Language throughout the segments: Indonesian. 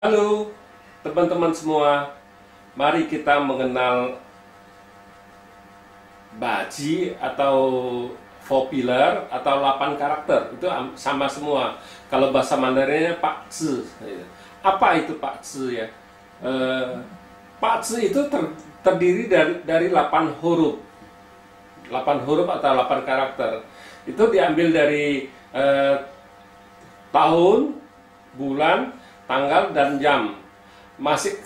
Halo teman-teman semua, mari kita mengenal baji atau 4 pilar atau 8 karakter. Itu sama semua. Kalau bahasa Mandarinnya Pak Zi. Apa itu Pak Zi ya? Pak Zi itu terdiri dari 8 huruf. 8 huruf atau 8 karakter. Itu diambil dari tahun, bulan, tanggal, dan jam.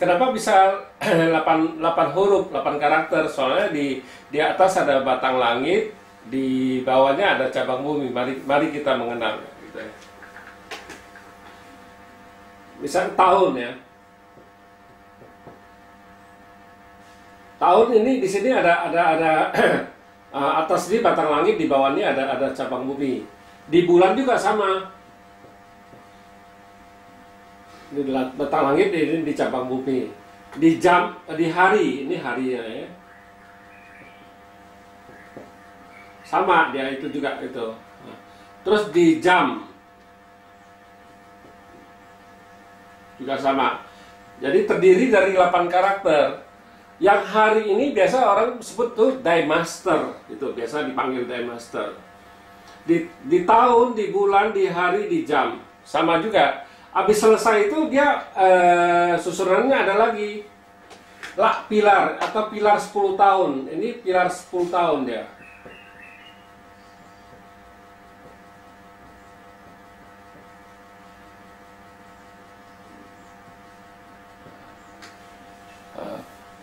Kenapa bisa 8 huruf, 8 karakter? Soalnya di atas ada batang langit, di bawahnya ada cabang bumi. Mari kita mengenal gitu ya. Misal tahun ya. Tahun ini di sini ada atas ini batang langit, di bawahnya ada cabang bumi. Di bulan juga sama. Di batang langit, ini di cabang bumi. Di jam, di hari, ini harinya ya. Sama dia itu juga itu. Terus di jam juga sama. Jadi terdiri dari 8 karakter. Yang hari ini biasa orang sebut tuh Day Master, itu biasa dipanggil Day Master. Di tahun, di bulan, di hari, di jam sama juga. Habis selesai itu dia susunannya ada lagi pilar atau pilar 10 tahun. Ini pilar 10 tahun dia.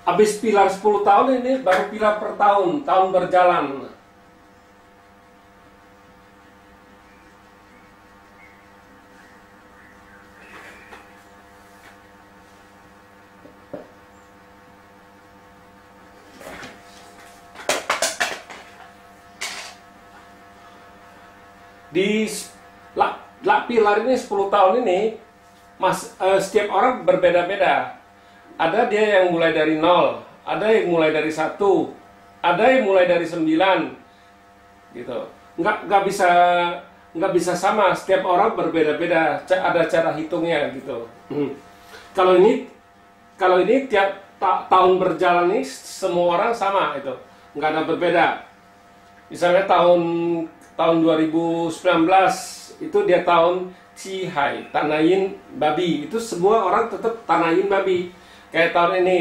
Habis pilar 10 tahun ini baru pilar per tahun, tahun berjalan. Di pilar ini 10 tahun ini setiap orang berbeda-beda. Ada dia yang mulai dari 0, ada yang mulai dari 1, ada yang mulai dari 9 gitu. Nggak bisa sama, setiap orang berbeda-beda, ada cara hitungnya gitu. Kalau ini tiap tahun berjalan ini semua orang sama itu, nggak ada berbeda. Misalnya tahun 2019 itu dia tahun Cihai, Tanayin babi. Itu semua orang tetap Tanayin babi. Kayak tahun ini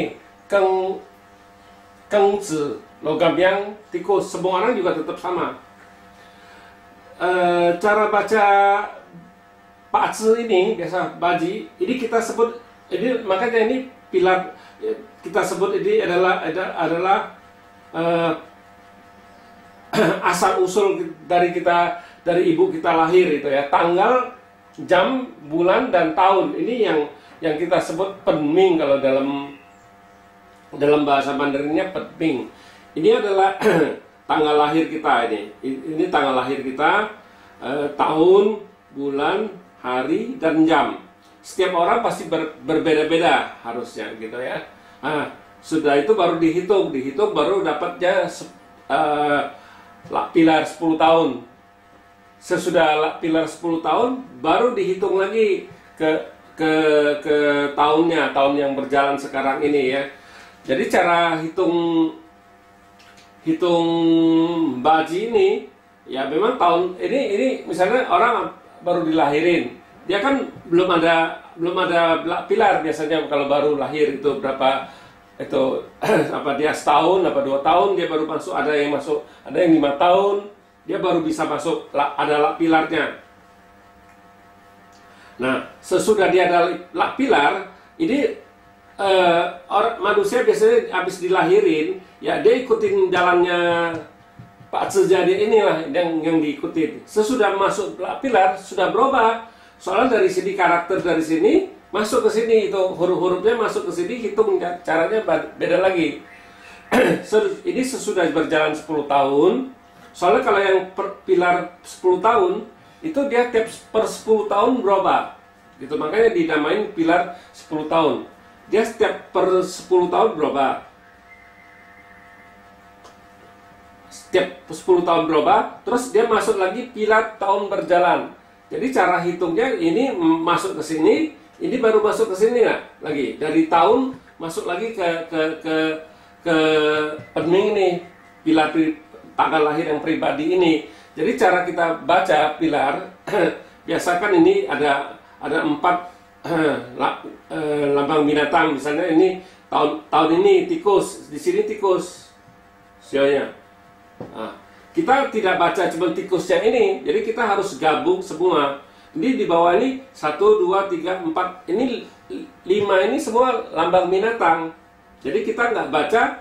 Kengzi, logam yang tikus. Semua orang juga tetap sama. Cara baca Pak Zi ini biasa baji. Ini kita sebut makanya ini pilar, kita sebut ini adalah asal usul dari ibu kita lahir itu ya, tanggal, jam, bulan, dan tahun. Ini yang kita sebut penming kalau dalam bahasa Mandarinnya penming. Ini adalah tanggal lahir kita ini tanggal lahir kita, tahun, bulan, hari, dan jam. Setiap orang pasti berbeda-beda harusnya gitu ya. Sudah itu baru dihitung baru dapatnya pilar 10 tahun. Sesudah pilar 10 tahun baru dihitung lagi ke tahunnya, tahun yang berjalan sekarang ini ya. Jadi cara hitung baji ini ya, memang tahun ini misalnya orang baru dilahirin, dia kan belum ada pilar biasanya kalau baru lahir itu berapa itu apa, dia setahun apa 2 tahun dia baru masuk, ada yang 5 tahun dia baru bisa masuk, ada pilarnya. Nah, sesudah dia ada pilar ini, manusia biasanya habis dilahirin ya, dia ikutin jalannya Pak Zi jadi inilah yang diikutin. Sesudah masuk pilar sudah berubah, soalnya dari sini karakter dari sini masuk ke sini, itu huruf-hurufnya masuk ke sini, hitung caranya beda lagi. Ini sesudah berjalan 10 tahun. Soalnya kalau yang pilar 10 tahun itu dia tiap per 10 tahun berubah. Gitu, makanya dinamain pilar 10 tahun. Dia setiap per 10 tahun berubah. Setiap 10 tahun berubah, terus dia masuk lagi pilar tahun berjalan. Jadi cara hitungnya ini masuk ke sini, ini baru masuk ke sini nggak lagi, dari tahun masuk lagi ke pening ini, pilar tanggal lahir yang pribadi ini. Jadi cara kita baca pilar biasakan ini ada 4 lambang binatang. Misalnya ini tahun ini tikus, di sini tikus sionya. Nah, kita tidak baca cuma tikus yang ini, jadi kita harus gabung semua. Ini di bawah ini 1, 2, 3, 4, ini 5 ini semua lambang binatang. Jadi kita nggak baca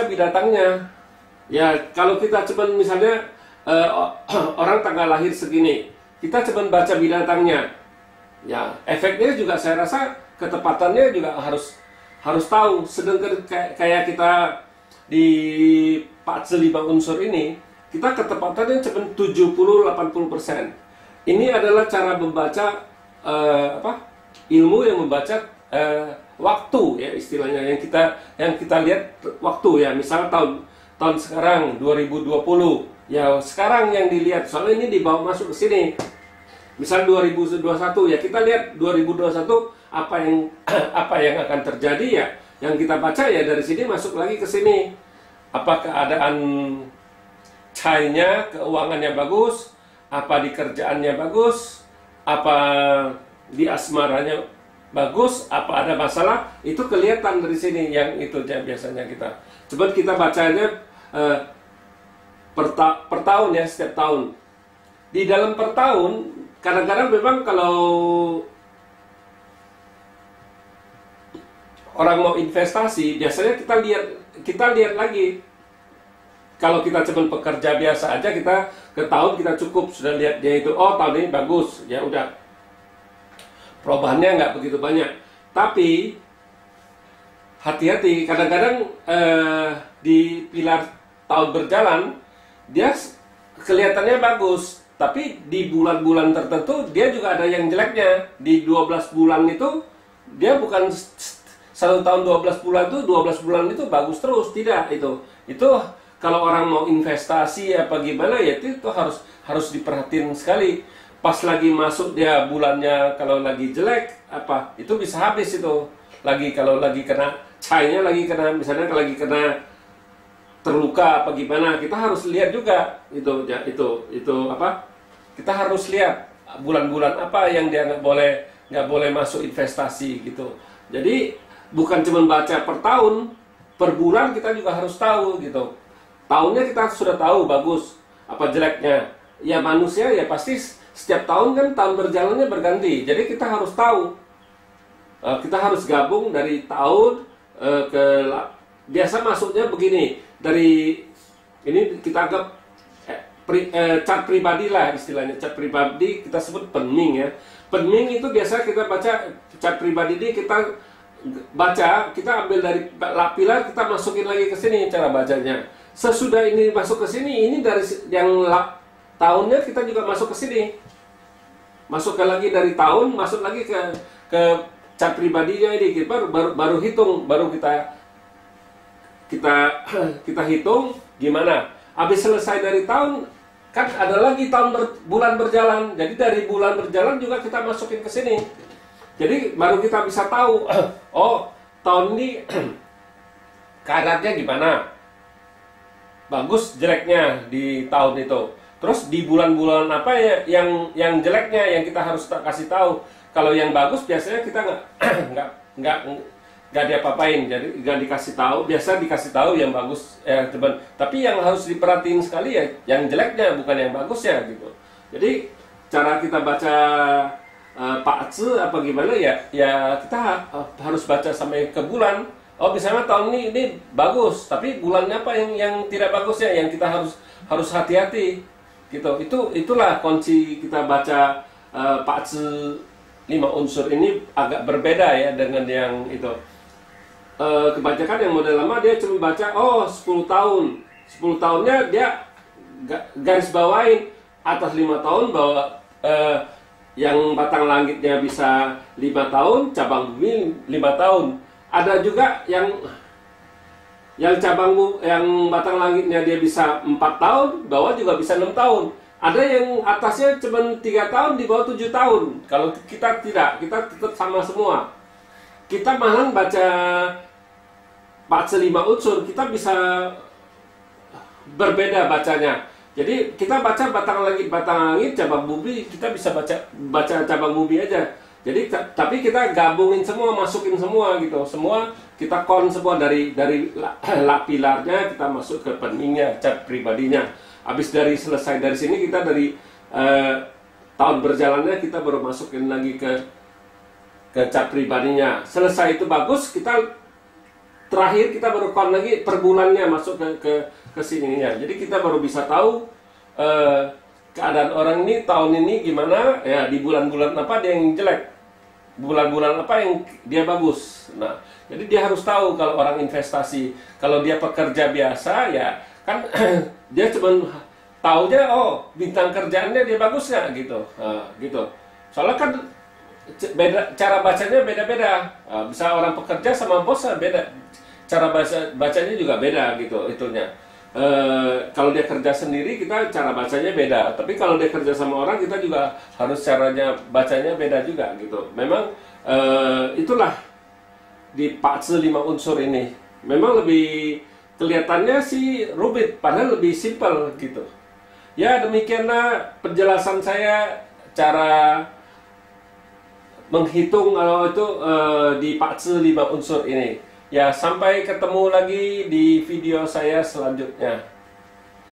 binatangnya. Ya kalau kita cuma misalnya orang tanggal lahir segini, kita cuma baca binatangnya. Ya efeknya juga saya rasa ketepatannya juga harus tahu. Sedangkan kayak kita di 45 unsur ini, kita ketepatannya cuma 70-80%. Ini adalah cara membaca ilmu yang membaca waktu ya istilahnya, yang kita lihat waktu ya. Misalnya tahun sekarang 2020 ya, sekarang yang dilihat soalnya ini dibawa masuk ke sini. Misal 2021 ya, kita lihat 2021 apa yang akan terjadi ya. Yang kita baca ya dari sini masuk lagi ke sini. Apa keadaan China, keuangannya bagus, apa di kerjaannya bagus, apa di asmaranya bagus, apa ada masalah, itu kelihatan dari sini. Yang itu biasanya kita. Coba kita bacanya per tahun ya, setiap tahun. Di dalam per tahun, kadang-kadang memang kalau orang mau investasi, biasanya kita lihat lagi. Kalau kita cuma pekerja biasa aja, kita ke tahun kita cukup sudah lihat dia itu, oh tahun ini bagus, ya udah. Perubahannya nggak begitu banyak. Tapi hati-hati, kadang-kadang di pilar tahun berjalan, dia kelihatannya bagus, tapi di bulan-bulan tertentu dia juga ada yang jeleknya. Di 12 bulan itu, dia bukan 1 tahun 12 bulan itu, 12 bulan itu bagus terus, tidak itu. Kalau orang mau investasi apa gimana ya, itu harus diperhatiin sekali. Pas lagi masuk dia bulannya, kalau lagi jelek apa itu bisa habis itu. Kalau lagi kena China, lagi kena misalnya lagi kena terluka apa gimana, kita harus lihat juga itu apa, kita harus lihat bulan-bulan apa yang dia nggak boleh masuk investasi gitu. Jadi bukan cuma baca per tahun, per bulan kita juga harus tahu gitu. Tahunnya kita sudah tahu bagus apa jeleknya. Ya manusia ya pasti setiap tahun kan tahun berjalannya berganti. Jadi kita harus tahu. Kita harus gabung dari tahun biasa masuknya begini. Dari ini kita anggap chart pribadi lah istilahnya. Chart pribadi kita sebut penming ya. Penming itu biasa kita baca chart pribadi ini, kita baca, kita ambil dari pilar, kita masukin lagi ke sini cara bacanya. Sesudah ini masuk ke sini, ini dari yang tahunnya kita juga masuk ke sini. Masukkan lagi dari tahun, masuk lagi ke chart pribadinya ini. Baru hitung, baru kita hitung gimana. Habis selesai dari tahun, kan ada lagi bulan berjalan. Jadi dari bulan berjalan juga kita masukin ke sini. Jadi baru kita bisa tahu, oh tahun ini keadaannya gimana, bagus jeleknya di tahun itu. Terus di bulan-bulan apa ya yang jeleknya yang kita harus kasih tahu. Kalau yang bagus biasanya kita nggak diapa-apain, jadi nggak dikasih tahu. Biasa dikasih tahu yang bagus, tapi yang harus diperhatiin sekali ya yang jeleknya, bukan yang bagusnya gitu. Jadi cara kita baca Pak Zi apa gimana ya kita harus baca sampai ke bulan. Oh misalnya tahun ini bagus, tapi bulannya apa yang tidak bagusnya, yang kita harus hati-hati gitu. Itulah kunci kita baca Pak Zi 5 unsur ini agak berbeda ya dengan yang itu. Kebanyakan yang model lama dia cuma baca 10 tahun. 10 tahunnya dia garis bawain atas 5 tahun bahwa yang batang langitnya bisa 5 tahun, cabang bumi 5 tahun. Ada juga yang batang langitnya dia bisa 4 tahun, bawah juga bisa 6 tahun. Ada yang atasnya cuma 3 tahun, di bawah 7 tahun. Kalau kita tidak, kita tetap sama semua. Kita malah baca Pak 5 unsur, kita bisa berbeda bacanya. Jadi kita baca batang langit, cabang bumi, kita bisa baca cabang bumi aja. Jadi tapi kita gabungin semua, masukin semua gitu. Semua kita semua dari pilarnya kita masuk ke peningnya, cat pribadinya. Habis selesai dari sini, kita dari tahun berjalannya kita baru masukin lagi ke cat pribadinya. Selesai itu bagus, kita terakhir kita baru lagi per bulannya masuk ke sininya. Jadi kita baru bisa tahu keadaan orang ini tahun ini gimana, ya di bulan-bulan apa dia yang jelek, bulan-bulan apa yang dia bagus. Nah, jadi dia harus tahu kalau orang investasi, kalau dia pekerja biasa ya kan dia cuma taunya bintang kerjaannya dia bagus nggak gitu, gitu. Soalnya kan cara bacanya beda-beda. Bisa orang pekerja sama bos beda, cara bacanya juga beda gitu itunya. Kalau dia kerja sendiri kita cara bacanya beda, tapi kalau dia kerja sama orang kita juga harus caranya bacanya beda juga gitu. Memang itulah di Pak 5 unsur ini memang lebih kelihatannya sih rumit, padahal lebih simpel gitu. Ya demikianlah penjelasan saya cara menghitung kalau itu di Pak 5 unsur ini. Ya, sampai ketemu lagi di video saya selanjutnya.